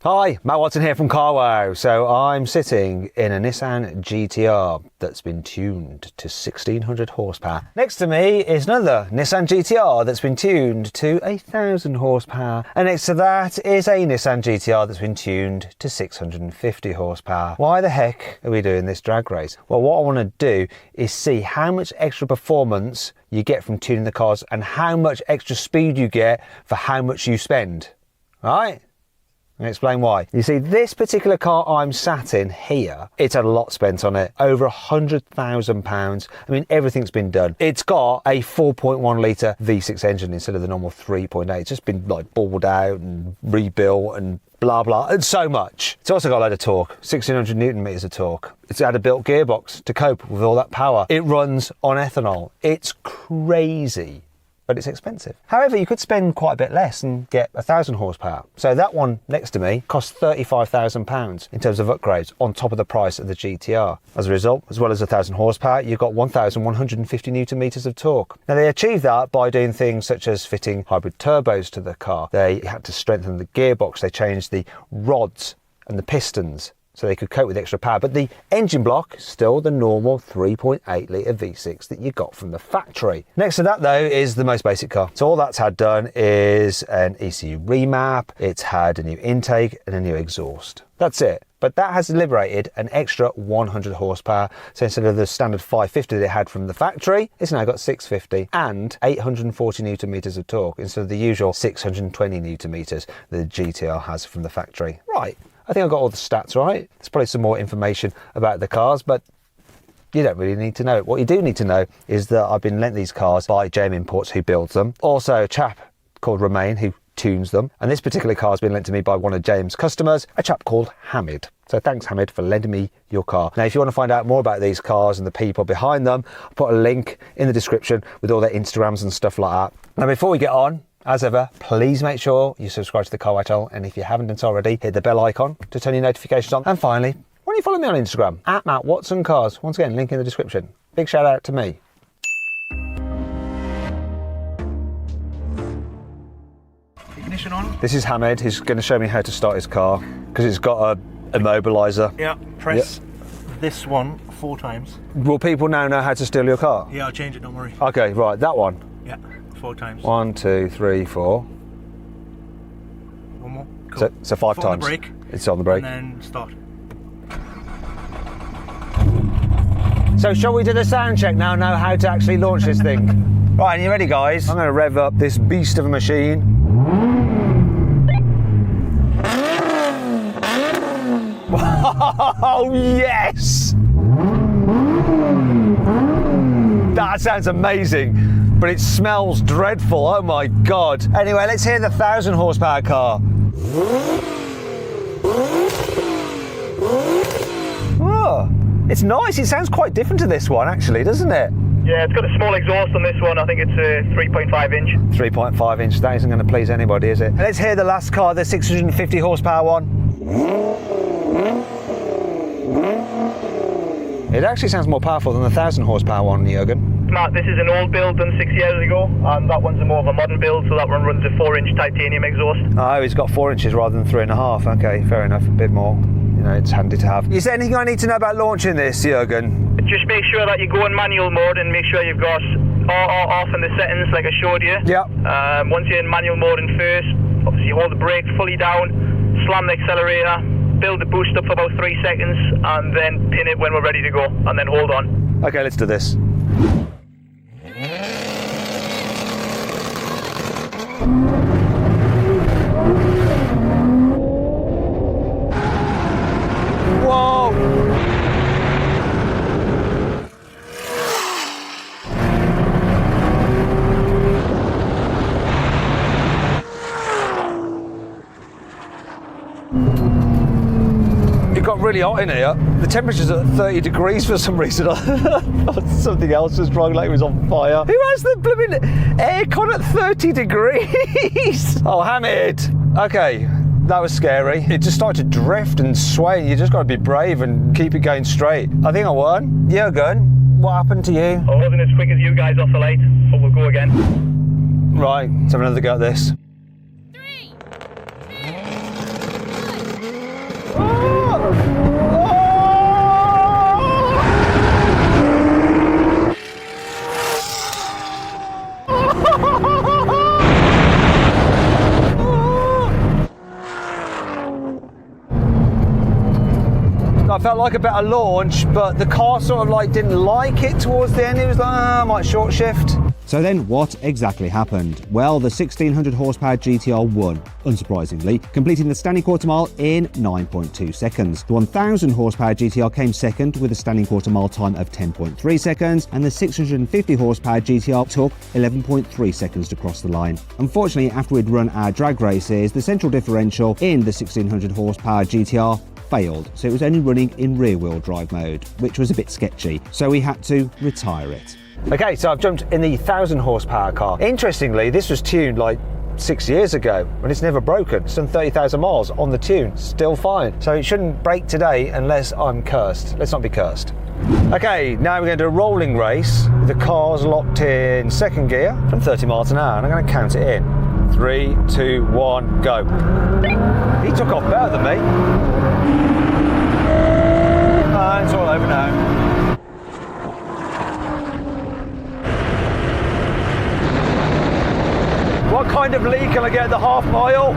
Hi, Matt Watson here from CarWow. So I'm sitting in a Nissan GT-R that's been tuned to 1600 horsepower. Next to me is another Nissan GT-R that's been tuned to 1000 horsepower. And next to that is a Nissan GT-R that's been tuned to 650 horsepower. Why the heck are we doing this drag race? Well, what I want to do is see how much extra performance you get from tuning the cars and how much extra speed you get for how much you spend. Right? I'll explain why. You see, this particular car I'm sat in here, it's had a lot spent on it, over £100,000. I mean, everything's been done. It's got a 4.1 litre V6 engine instead of the normal 3.8. It's just been like balled out and rebuilt and blah, blah, and so much. It's also got a load of torque, 1600 Newton meters of torque. It's had a built gearbox to cope with all that power. It runs on ethanol. It's crazy, but it's expensive. However, you could spend quite a bit less and get 1000 horsepower. So that one next to me costs £35,000 in terms of upgrades on top of the price of the GT-R. As a result, as well as 1000 horsepower, you've got 1150 Newton meters of torque. Now they achieved that by doing things such as fitting hybrid turbos to the car. They had to strengthen the gearbox. They changed the rods and the pistons so they could cope with extra power. But the engine block is still the normal 3.8 litre V6 that you got from the factory. Next to that though is the most basic car. So all that's had done is an ECU remap, it's had a new intake and a new exhaust. That's it. But that has liberated an extra 100 horsepower. So instead of the standard 550 that it had from the factory, it's now got 650 and 840 Newton meters of torque instead of the usual 620 Newton meters that the GT-R has from the factory. Right. I think I've got all the stats right. There's probably some more information about the cars, but you don't really need to know it. What you do need to know is that I've been lent these cars by JM Imports, who builds them. Also a chap called Romain who tunes them. And this particular car has been lent to me by one of JM's customers, a chap called Hamid. So thanks, Hamid, for lending me your car. Now, if you want to find out more about these cars and the people behind them, I'll put a link in the description with all their Instagrams and stuff like that. Now, before we get on, as ever, please make sure you subscribe to the CarWow channel, and if you haven't done so already, hit the bell icon to turn your notifications on. And finally, why don't you follow me on Instagram, at Matt Watson Cars. Once again, link in the description. Big shout out to me. Ignition on. This is Hamid. He's going to show me how to start his car, because it's got a immobiliser. Yeah, press this one 4 times. Will people now know how to steal your car? Yeah, I'll change it, don't worry. Okay, right, that one. Yeah, 4 times. 1, 2, 3, 4. One more. Cool. So 5 Foot times. On the brake. It's on the brake. And then start. So shall we do the sound check now? Know how to actually launch this thing? Right, are you ready, guys? I'm going to rev up this beast of a machine. Oh yes! That sounds amazing, but it smells dreadful. Oh my god! Anyway, let's hear the 1000 horsepower car. Oh, it's nice. It sounds quite different to this one, actually, doesn't it? Yeah, it's got a small exhaust on this one. I think it's a 3.5 inch. 3.5 inch. That isn't going to please anybody, is it? Let's hear the last car, the 650 horsepower one. It actually sounds more powerful than the 1000 horsepower one, Jürgen. Matt, this is an old build done 6 years ago, and that one's a more of a modern build, so that one runs a 4-inch titanium exhaust. Oh, it's got 4 inches rather than 3.5. Okay, fair enough. A bit more. You know, it's handy to have. Is there anything I need to know about launching this, Jürgen? Just make sure that you go in manual mode and make sure you've got RR off in the settings like I showed you. Yeah. Once you're in manual mode in first, obviously hold the brake fully down, slam the accelerator, build the boost up for about 3 seconds, and then pin it when we're ready to go, and then hold on. Okay, let's do this. Whoa! It got really hot in here. The temperature's at 30 degrees for some reason. I thought something else was wrong, like it was on fire. Who has the blooming aircon at 30 degrees? Oh, Hamid. Okay, that was scary. It just started to drift and sway. You just got to be brave and keep it going straight. I think I won. Jürgen, what happened to you? I wasn't as quick as you guys off the light, but we'll go again. Right, let's have another go at this. 3, 2, 1. I felt like a better launch, but the car sort of like didn't like it towards the end. It was like, I might short shift. So then what exactly happened? Well, the 1600 horsepower GT-R won, unsurprisingly, completing the standing quarter mile in 9.2 seconds. The 1000 horsepower GT-R came second with a standing quarter mile time of 10.3 seconds, and the 650 horsepower GT-R took 11.3 seconds to cross the line. Unfortunately, after we'd run our drag races, the central differential in the 1600 horsepower GT-R failed, so it was only running in rear-wheel drive mode, which was a bit sketchy, so we had to retire it. Okay, so I've jumped in the 1000 horsepower car. Interestingly, this was tuned like 6 years ago, and it's never broken. It's done 30,000 miles on the tune, still fine. So it shouldn't break today unless I'm cursed. Let's not be cursed. Okay, now we're going to do a rolling race. The car's locked in second gear from 30 miles an hour, and I'm going to count it in. 3, 2, 1, go. He took off better than me. It's all over now. What kind of lead can I get at the half mile?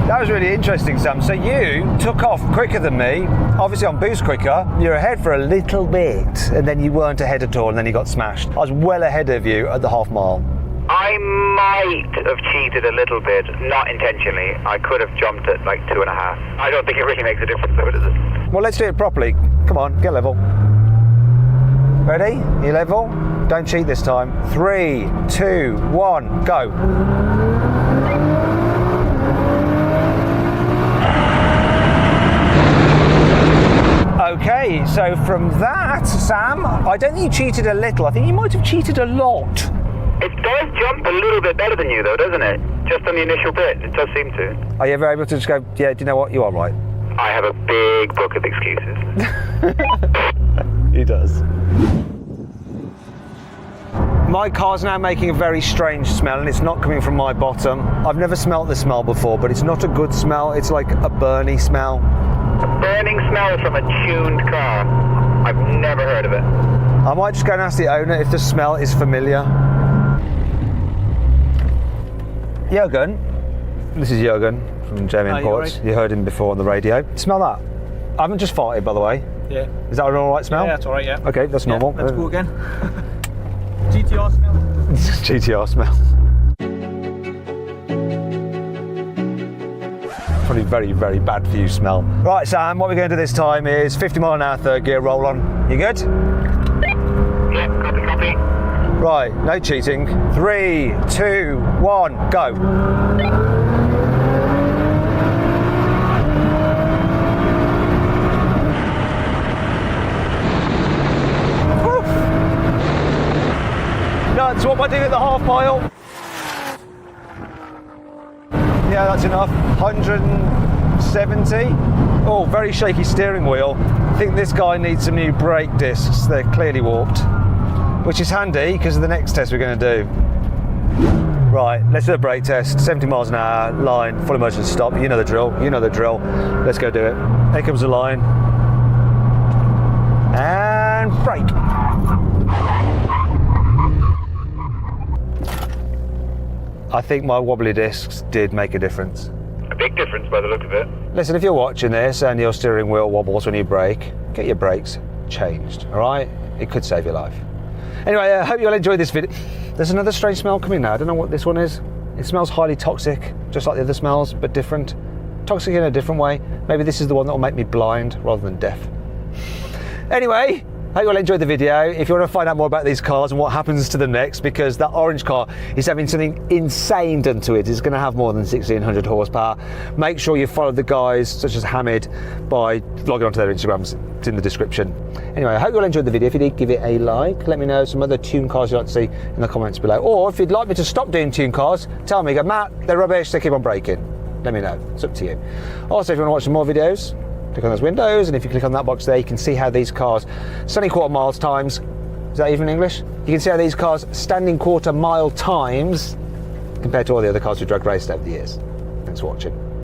That was really interesting, Sam. So you took off quicker than me, obviously on boost quicker. You're ahead for a little bit, and then you weren't ahead at all, and then you got smashed. I was well ahead of you at the half mile. I might have cheated a little bit, not intentionally. I could have jumped at like 2.5. I don't think it really makes a difference though, does it? Well, let's do it properly. Come on, get level. Ready? You level? Don't cheat this time. 3, 2, 1, go. Okay, so from that, Sam, I don't think you cheated a little. I think you might have cheated a lot. It does jump a little bit better than you though, doesn't it? Just on the initial bit, it does seem to. Are you ever able to just go, yeah, do you know what? You are right. I have a big book of excuses. He does. My car's now making a very strange smell, and it's not coming from my bottom. I've never smelt this smell before, but it's not a good smell. It's like a burny smell. A burning smell from a tuned car. I've never heard of it. I might just go and ask the owner if the smell is familiar. Jürgen, this is Jürgen from JM Imports. You heard him before on the radio. Smell that. I haven't just farted, by the way. Yeah. Is that an alright smell? Yeah, that's alright, yeah. Okay, that's normal. Let's go again. GT-R smell. GT-R smell. Probably very, very bad for you smell. Right, Sam, what we're going to do this time is 50 mile an hour third gear roll on. You good? Yeah, copy. Right, no cheating. 3, 2, 1, go. Nuts, what am I doing at the half mile? Yeah, that's enough. 170. Oh, very shaky steering wheel. I think this guy needs some new brake discs. They're clearly warped, which is handy because of the next test we're going to do. Right, let's do a brake test. 70 miles an hour, line, full emergency stop. You know the drill. You know the drill. Let's go do it. Here comes the line. And brake. I think my wobbly discs did make a difference. A big difference by the look of it. Listen, if you're watching this and your steering wheel wobbles when you brake, get your brakes changed, all right? It could save your life. Anyway, I hope you'll enjoy this video. There's another strange smell coming now. I don't know what this one is. It smells highly toxic, just like the other smells, but different. Toxic in a different way. Maybe this is the one that will make me blind rather than deaf. Anyway, hope you all enjoyed the video. If you want to find out more about these cars and what happens to them next, because that orange car is having something insane done to it. It's going to have more than 1600 horsepower. Make sure you follow the guys such as Hamid by logging onto their Instagrams. It's in the description. Anyway, I hope you all enjoyed the video. If you did, give it a like. Let me know some other tune cars you'd like to see in the comments below. Or if you'd like me to stop doing tune cars, tell me. Go, Matt, they're rubbish, they keep on breaking. Let me know. It's up to you. Also, if you want to watch some more videos, click on those windows, and if you click on that box there, you can see how these cars, standing quarter miles times, is that even English? You can see how these cars standing quarter mile times compared to all the other cars we drag raced over the years. Thanks for watching.